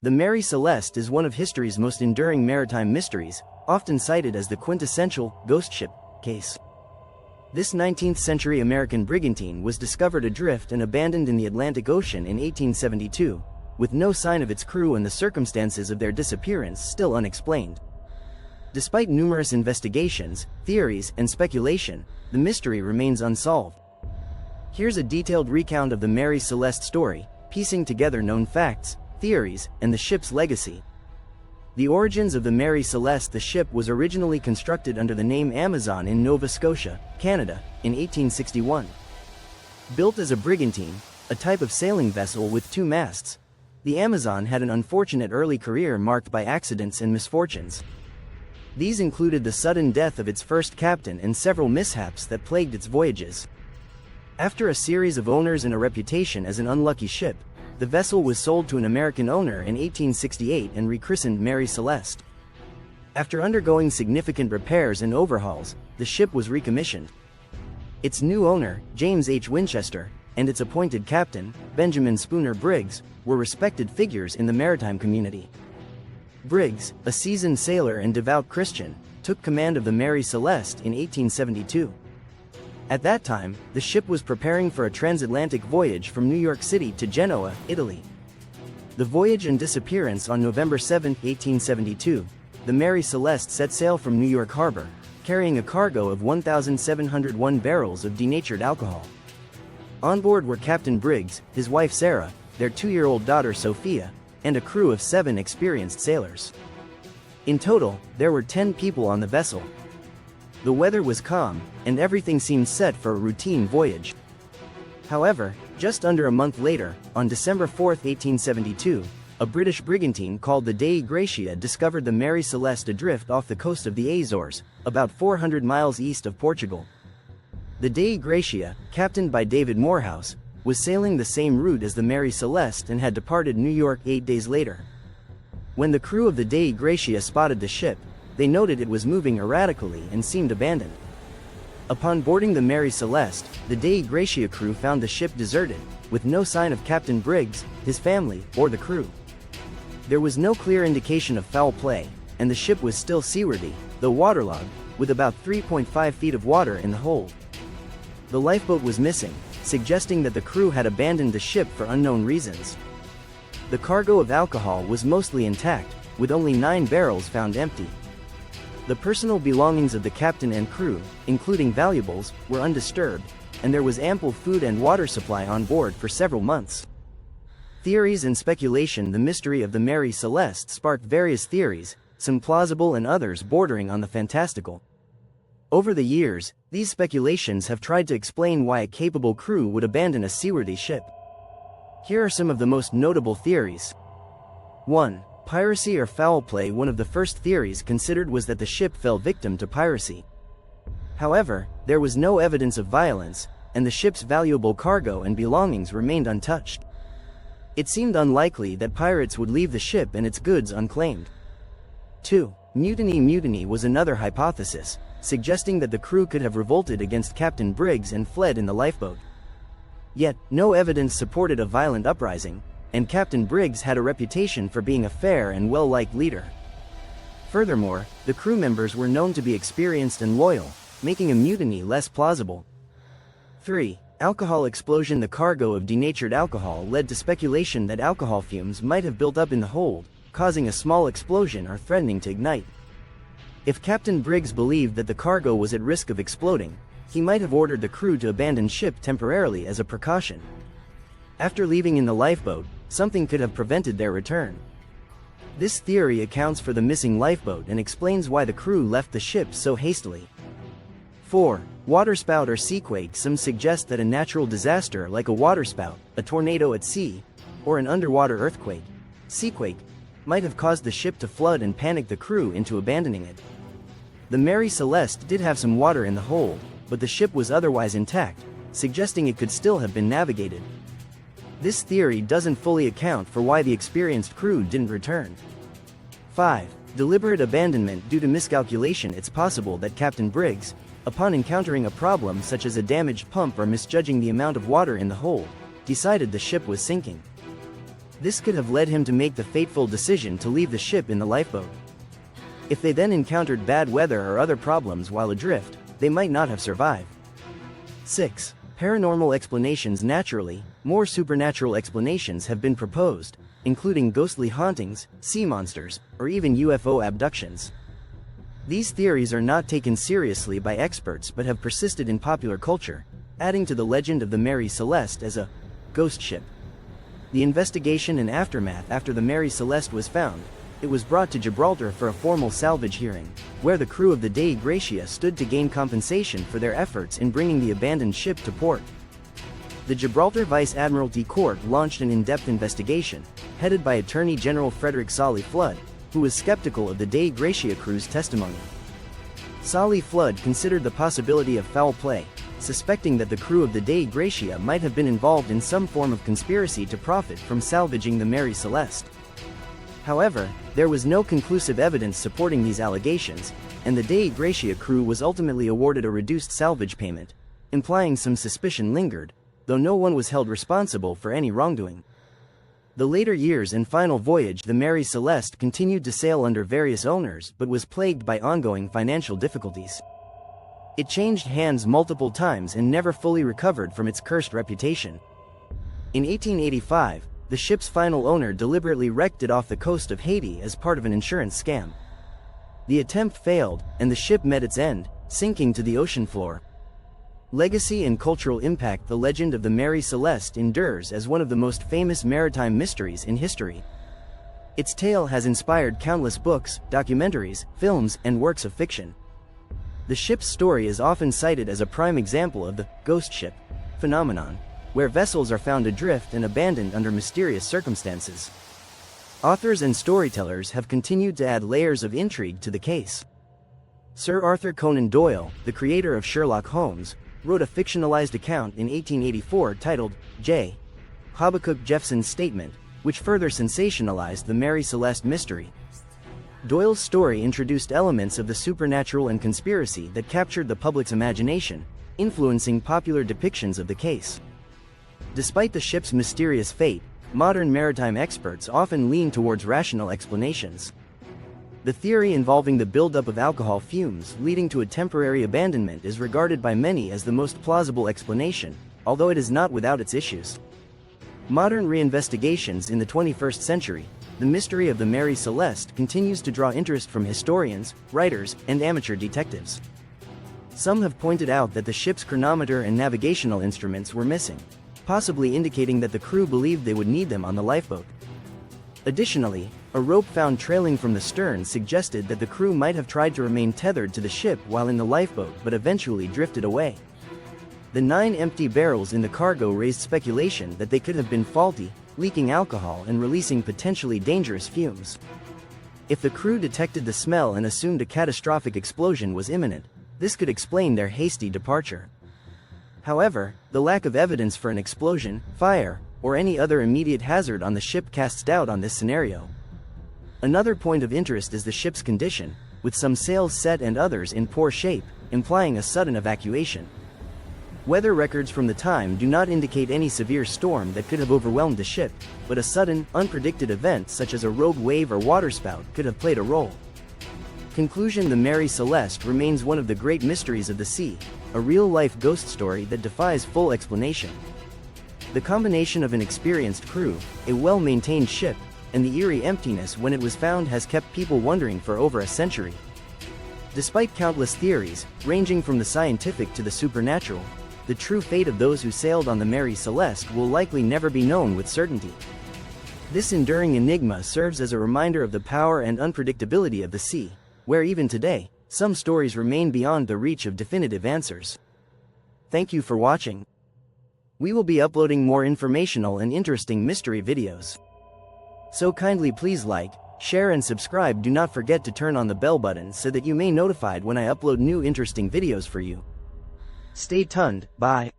The Mary Celeste is one of history's most enduring maritime mysteries, often cited as the quintessential ghost ship case. This 19th-century American brigantine was discovered adrift and abandoned in the Atlantic Ocean in 1872, with no sign of its crew and the circumstances of their disappearance still unexplained. Despite numerous investigations, theories, and speculation, the mystery remains unsolved. Here's a detailed recount of the Mary Celeste story, piecing together known facts, theories, and the ship's legacy. The origins of the Mary Celeste. The ship was originally constructed under the name Amazon in Nova Scotia, Canada, in 1861. Built as a brigantine, a type of sailing vessel with two masts, the Amazon had an unfortunate early career marked by accidents and misfortunes. These included the sudden death of its first captain and several mishaps that plagued its voyages. After a series of owners and a reputation as an unlucky ship, the vessel was sold to an American owner in 1868 and rechristened Mary Celeste. After undergoing significant repairs and overhauls, the ship was recommissioned. Its new owner, James H. Winchester, and its appointed captain, Benjamin Spooner Briggs, were respected figures in the maritime community. Briggs, a seasoned sailor and devout Christian, took command of the Mary Celeste in 1872. At that time, the ship was preparing for a transatlantic voyage from New York City to Genoa, Italy. The voyage and disappearance on November 7, 1872, the Mary Celeste set sail from New York Harbor, carrying a cargo of 1,701 barrels of denatured alcohol. On board were Captain Briggs, his wife Sarah, their 2-year-old daughter Sophia, and a crew of 7 experienced sailors. In total, there were 10 people on the vessel. The weather was calm, and everything seemed set for a routine voyage. However, just under a month later, on December 4, 1872, a British brigantine called the Dei Gratia discovered the Mary Celeste adrift off the coast of the Azores, about 400 miles east of Portugal. The Dei Gratia, captained by David Morehouse, was sailing the same route as the Mary Celeste and had departed New York 8 days later. When the crew of the Dei Gratia spotted the ship, they noted it was moving erratically and seemed abandoned. Upon boarding the Mary Celeste, the Dei Gratia crew found the ship deserted, with no sign of Captain Briggs, his family, or the crew. There was no clear indication of foul play, and the ship was still seaworthy, though waterlogged, with about 3.5 feet of water in the hold. The lifeboat was missing, suggesting that the crew had abandoned the ship for unknown reasons. The cargo of alcohol was mostly intact, with only 9 barrels found empty. The personal belongings of the captain and crew, including valuables, were undisturbed, and there was ample food and water supply on board for several months. Theories and speculation. The mystery of the Mary Celeste sparked various theories, some plausible and others bordering on the fantastical. Over the years, these speculations have tried to explain why a capable crew would abandon a seaworthy ship. Here are some of the most notable theories. 1. Piracy or foul play. One of the first theories considered was that the ship fell victim to piracy. However, there was no evidence of violence, and the ship's valuable cargo and belongings remained untouched. It seemed unlikely that pirates would leave the ship and its goods unclaimed. 2. Mutiny. Mutiny was another hypothesis, suggesting that the crew could have revolted against Captain Briggs and fled in the lifeboat. Yet, no evidence supported a violent uprising, and Captain Briggs had a reputation for being a fair and well-liked leader. Furthermore, the crew members were known to be experienced and loyal, making a mutiny less plausible. 3. Alcohol explosion. The cargo of denatured alcohol led to speculation that alcohol fumes might have built up in the hold, causing a small explosion or threatening to ignite. If Captain Briggs believed that the cargo was at risk of exploding, he might have ordered the crew to abandon ship temporarily as a precaution. After leaving in the lifeboat, something could have prevented their return. This theory accounts for the missing lifeboat and explains why the crew left the ship so hastily. 4. Waterspout or seaquake. Some suggest that a natural disaster like a waterspout, a tornado at sea, or an underwater earthquake, seaquake, might have caused the ship to flood and panic the crew into abandoning it. The Mary Celeste did have some water in the hold, but the ship was otherwise intact, suggesting it could still have been navigated. This theory doesn't fully account for why the experienced crew didn't return. 5. Deliberate abandonment. Due to miscalculation. It's possible that Captain Briggs, upon encountering a problem such as a damaged pump or misjudging the amount of water in the hold, decided the ship was sinking. This could have led him to make the fateful decision to leave the ship in the lifeboat. If they then encountered bad weather or other problems while adrift, they might not have survived. 6. Paranormal explanations. Naturally, more supernatural explanations have been proposed, including ghostly hauntings, sea monsters, or even UFO abductions. These theories are not taken seriously by experts but have persisted in popular culture, adding to the legend of the Mary Celeste as a ghost ship. The investigation and aftermath. After the Mary Celeste was found, it was brought to Gibraltar for a formal salvage hearing, where the crew of the Dei Gratia stood to gain compensation for their efforts in bringing the abandoned ship to port. The Gibraltar Vice Admiralty Court launched an in-depth investigation, headed by Attorney General Frederick Solly Flood, who was skeptical of the Dei Gratia crew's testimony. Solly Flood considered the possibility of foul play, suspecting that the crew of the Dei Gratia might have been involved in some form of conspiracy to profit from salvaging the Mary Celeste. However, there was no conclusive evidence supporting these allegations, and the Dei Gratia crew was ultimately awarded a reduced salvage payment, implying some suspicion lingered, though no one was held responsible for any wrongdoing. The later years and final voyage, the Mary Celeste continued to sail under various owners but was plagued by ongoing financial difficulties. It changed hands multiple times and never fully recovered from its cursed reputation. In 1885, the ship's final owner deliberately wrecked it off the coast of Haiti as part of an insurance scam. The attempt failed, and the ship met its end, sinking to the ocean floor. Legacy and cultural impact. The legend of the Mary Celeste endures as one of the most famous maritime mysteries in history. Its tale has inspired countless books, documentaries, films, and works of fiction. The ship's story is often cited as a prime example of the ghost ship phenomenon, where vessels are found adrift and abandoned under mysterious circumstances. Authors and storytellers have continued to add layers of intrigue to the case. Sir Arthur Conan Doyle, the creator of Sherlock Holmes, wrote a fictionalized account in 1884 titled J. Habakkuk Jeffson's Statement, which further sensationalized the Mary Celeste mystery. Doyle's story introduced elements of the supernatural and conspiracy that captured the public's imagination, influencing popular depictions of the case. Despite the ship's mysterious fate, modern maritime experts often lean towards rational explanations. The theory involving the buildup of alcohol fumes leading to a temporary abandonment is regarded by many as the most plausible explanation, although it is not without its issues. Modern reinvestigations in the 21st century, the mystery of the Mary Celeste continues to draw interest from historians, writers, and amateur detectives. Some have pointed out that the ship's chronometer and navigational instruments were missing, possibly indicating that the crew believed they would need them on the lifeboat. Additionally, a rope found trailing from the stern suggested that the crew might have tried to remain tethered to the ship while in the lifeboat but eventually drifted away. The 9 empty barrels in the cargo raised speculation that they could have been faulty, leaking alcohol and releasing potentially dangerous fumes. If the crew detected the smell and assumed a catastrophic explosion was imminent, this could explain their hasty departure. However, the lack of evidence for an explosion, fire, or any other immediate hazard on the ship casts doubt on this scenario. Another point of interest is the ship's condition, with some sails set and others in poor shape, implying a sudden evacuation. Weather records from the time do not indicate any severe storm that could have overwhelmed the ship, but a sudden, unpredicted event such as a rogue wave or waterspout could have played a role. Conclusion: the Mary Celeste remains one of the great mysteries of the sea, a real-life ghost story that defies full explanation. The combination of an experienced crew, a well-maintained ship, and the eerie emptiness when it was found has kept people wondering for over a century. Despite countless theories, ranging from the scientific to the supernatural, the true fate of those who sailed on the Mary Celeste will likely never be known with certainty. This enduring enigma serves as a reminder of the power and unpredictability of the sea, where even today, some stories remain beyond the reach of definitive answers. Thank you for watching. We will be uploading more informational and interesting mystery videos. So kindly please like, share and subscribe. Do not forget to turn on the bell button so that you may be notified when I upload new interesting videos for you. Stay tuned, bye.